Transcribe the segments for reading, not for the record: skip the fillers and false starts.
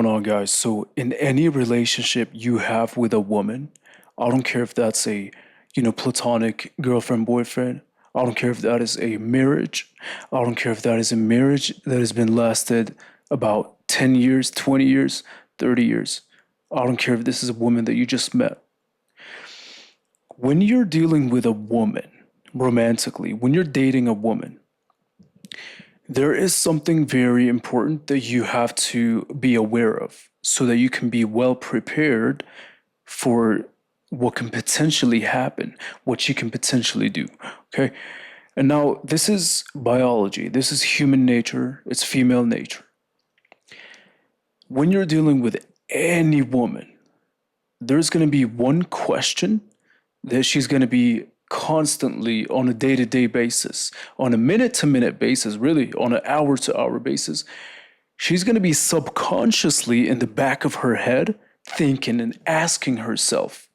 going on, guys? So, in any relationship you have with a woman, I don't care if that's a, platonic girlfriend, boyfriend. I don't care if that is a marriage. I don't care if that is a marriage that has been lasted about 10 years, 20 years, 30 years. I don't care if this is a woman that you just met. When you're dealing with a woman romantically, when you're dating a woman, there is something very important that you have to be aware of so that you can be well prepared for what can potentially happen, what she can potentially do. Okay. And now, this is biology, this is human nature, it's female nature. When you're dealing with any woman, there's going to be one question that she's going to be constantly on a day-to-day basis, on a minute-to-minute basis, really on an hour-to-hour basis. She's going to be subconsciously in the back of her head thinking and asking herself.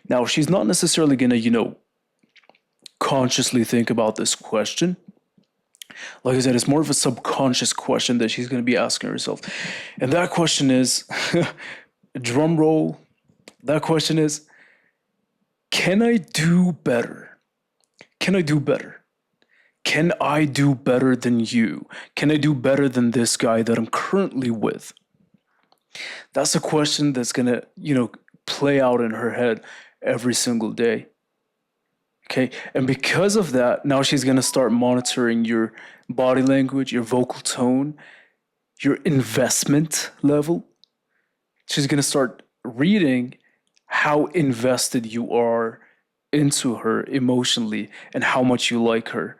Now, she's not necessarily going to, consciously think about this question. Like I said, it's more of a subconscious question that she's going to be asking herself. And that question is, drum roll, that question is, can I do better? Can I do better? Can I do better than you? Can I do better than this guy that I'm currently with? That's a question that's going to, play out in her head every single day. Okay. And because of that, now she's going to start monitoring your body language, your vocal tone, your investment level. She's going to start reading how invested you are into her emotionally and how much you like her.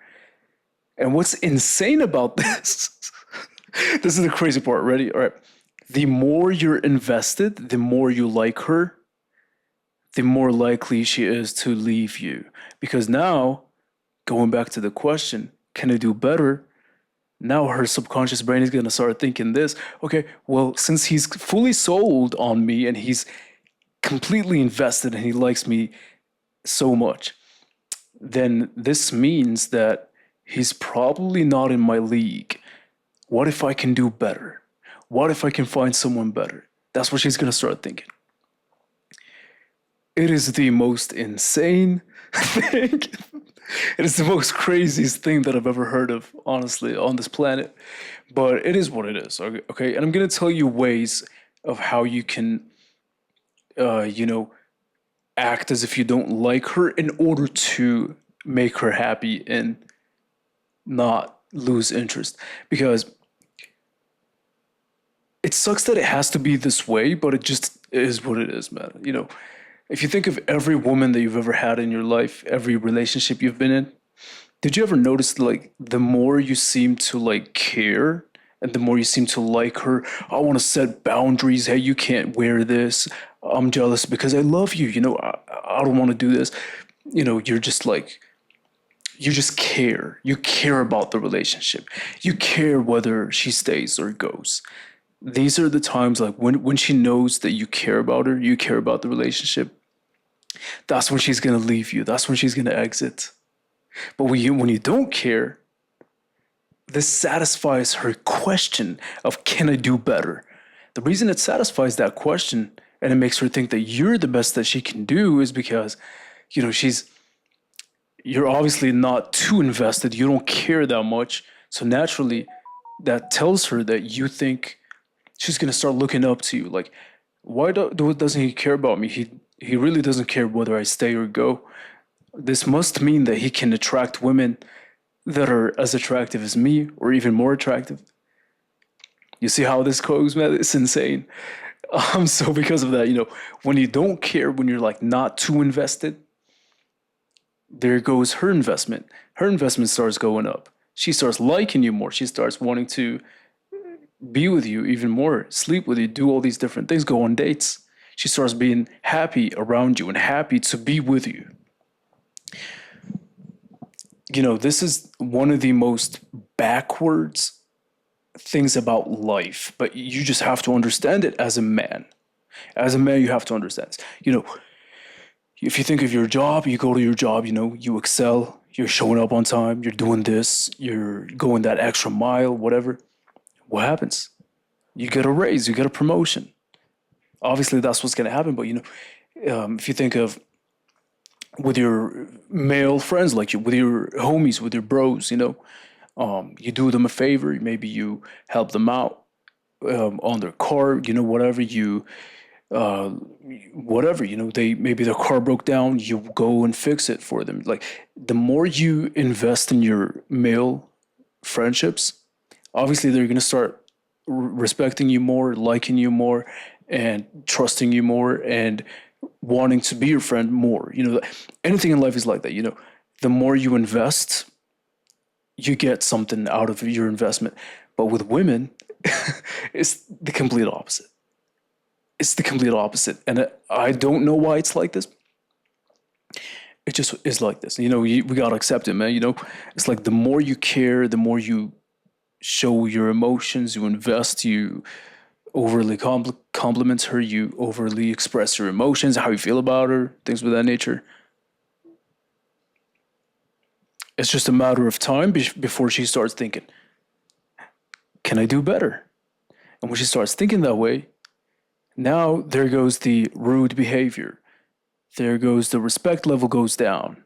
And what's insane about this, this is the crazy part. Ready? All right. The more you're invested, the more you like her, the more likely she is to leave you. Because now, going back to the question, can I do better? Now her subconscious brain is going to start thinking this. Okay, well, since he's fully sold on me and he's completely invested and he likes me so much, then this means that he's probably not in my league. What if I can do better? What if I can find someone better? That's what she's going to start thinking. It is the most insane thing. It is the most craziest thing that I've ever heard of, honestly, on this planet. But it is what it is, okay? And I'm going to tell you ways of how you can, act as if you don't like her in order to make her happy and not lose interest. Because it sucks that it has to be this way, but it just is what it is, man. If you think of every woman that you've ever had in your life, every relationship you've been in, did you ever notice like the more you seem to like care and the more you seem to like her, I want to set boundaries. Hey, you can't wear this. I'm jealous because I love you. I don't want to do this. You're just like, you just care. You care about the relationship. You care whether she stays or goes. These are the times like when she knows that you care about her, you care about the relationship, that's when she's going to leave you. That's when she's going to exit. But when you don't care, this satisfies her question of, can I do better? The reason it satisfies that question and it makes her think that you're the best that she can do is because, you're obviously not too invested. You don't care that much. So naturally, that tells her that you think she's going to start looking up to you. Like, why doesn't he care about me? He really doesn't care whether I stay or go. This must mean that he can attract women that are as attractive as me or even more attractive. You see how this goes, man? It's insane. So because of that, when you don't care, when you're like not too invested, there goes her investment. Her investment starts going up. She starts liking you more. She starts wanting to be with you even more, sleep with you, do all these different things, go on dates. She starts being happy around you and happy to be with you. This is one of the most backwards things about life, but you just have to understand it as a man. As a man, you have to understand this. If you think of your job, you go to your job, you excel, you're showing up on time, you're doing this, you're going that extra mile, whatever. What happens? you get a raise, you get a promotion. Obviously, that's what's going to happen. But if you think of with your male friends, like with your homies, with your bros, you do them a favor. Maybe you help them out on their car, whatever uh, they maybe their car broke down, you go and fix it for them. Like the more you invest in your male friendships, obviously they're gonna start respecting you more, liking you more, and trusting you more, and wanting to be your friend more. Anything in life is like that. The more you invest, you get something out of your investment. But with women, it's the complete opposite. It's the complete opposite. And I don't know why it's like this. It just is like this. We got to accept it, man. It's like the more you care, the more you show your emotions, you invest, you overly compliment her, you overly express your emotions, how you feel about her, things of that nature. It's just a matter of time before she starts thinking, can I do better? And when she starts thinking that way, now there goes the rude behavior. There goes the respect level goes down.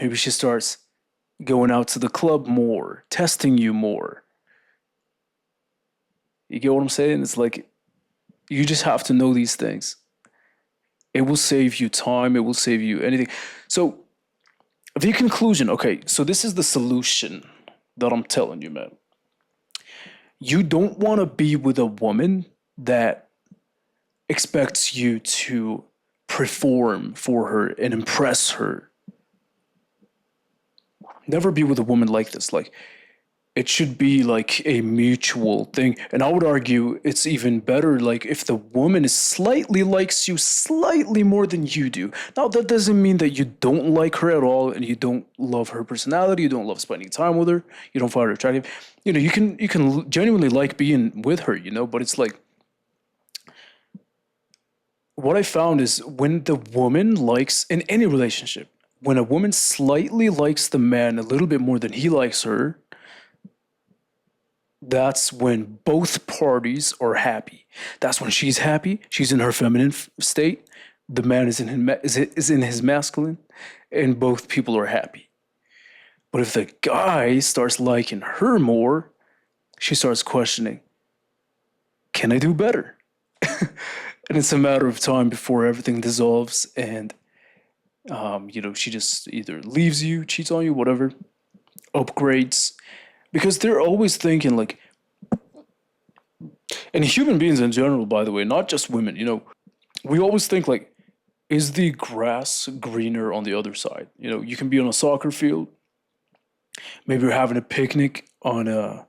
Maybe she starts going out to the club more, testing you more. You get what I'm saying? It's like you just have to know these things. It will save you time, it will save you anything. So, the conclusion, okay, so this is the solution that I'm telling you, man. You don't want to be with a woman that expects you to perform for her and impress her. Never be with a woman like this. Like, it should be like a mutual thing. And I would argue it's even better, like, if the woman is slightly likes you slightly more than you do. Now, that doesn't mean that you don't like her at all and you don't love her personality, you don't love spending time with her, you don't find her attractive. You can genuinely like being with her, but it's like, what I found is when the woman likes, in any relationship, when a woman slightly likes the man a little bit more than he likes her, that's when both parties are happy. That's when she's happy. She's in her feminine state. The man is in his masculine, and both people are happy. But if the guy starts liking her more, she starts questioning, can I do better? And it's a matter of time before everything dissolves and, she just either leaves you, cheats on you, whatever, upgrades. Because they're always thinking like, and human beings in general, by the way, not just women, we always think like, is the grass greener on the other side? You can be on a soccer field, maybe you're having a picnic on a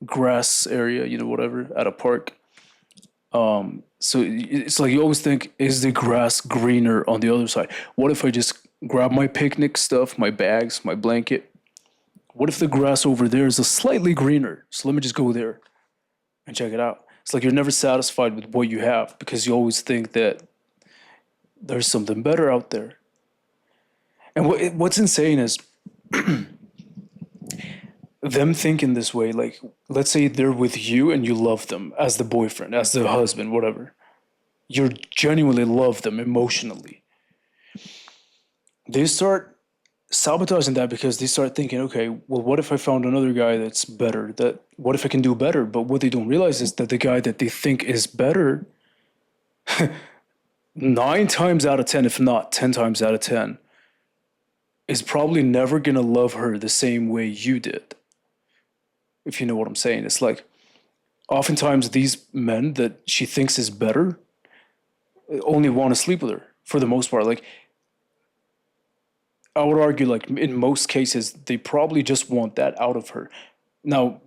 grass area, whatever, at a park. So it's like you always think, is the grass greener on the other side? What if I just grab my picnic stuff, my bags, my blanket? What if the grass over there is a slightly greener? So let me just go there and check it out. It's like you're never satisfied with what you have because you always think that there's something better out there. And what's insane is them thinking this way. Like, let's say they're with you and you love them as the boyfriend, as the husband, whatever. You genuinely love them emotionally. They start sabotaging that because they start thinking, okay, well, what if I found another guy that's better? What if I can do better? But what they don't realize is that the guy that they think is better, 9 times out of 10, if not 10 times out of 10, is probably never gonna love her the same way you did. If you know what I'm saying. It's like, oftentimes these men that she thinks is better only want to sleep with her for the most part. Like, I would argue, like, in most cases, they probably just want that out of her. Now,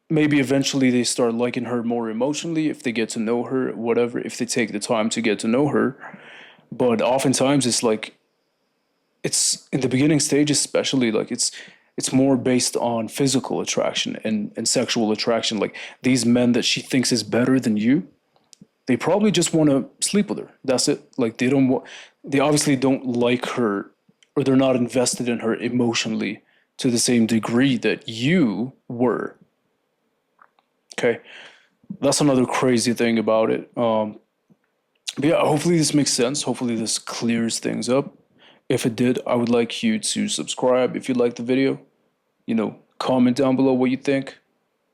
maybe eventually they start liking her more emotionally if they get to know her, whatever, if they take the time to get to know her. But oftentimes it's like, it's in the beginning stage, especially, like, it's more based on physical attraction and sexual attraction. Like, these men that she thinks is better than you, they probably just want to sleep with her. That's it. Like, they obviously don't like her, or they're not invested in her emotionally to the same degree that you were. Okay. That's another crazy thing about it. But yeah, hopefully this makes sense. Hopefully this clears things up. If it did, I would like you to subscribe if you liked the video. Comment down below what you think.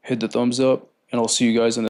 Hit the thumbs up, and I'll see you guys in the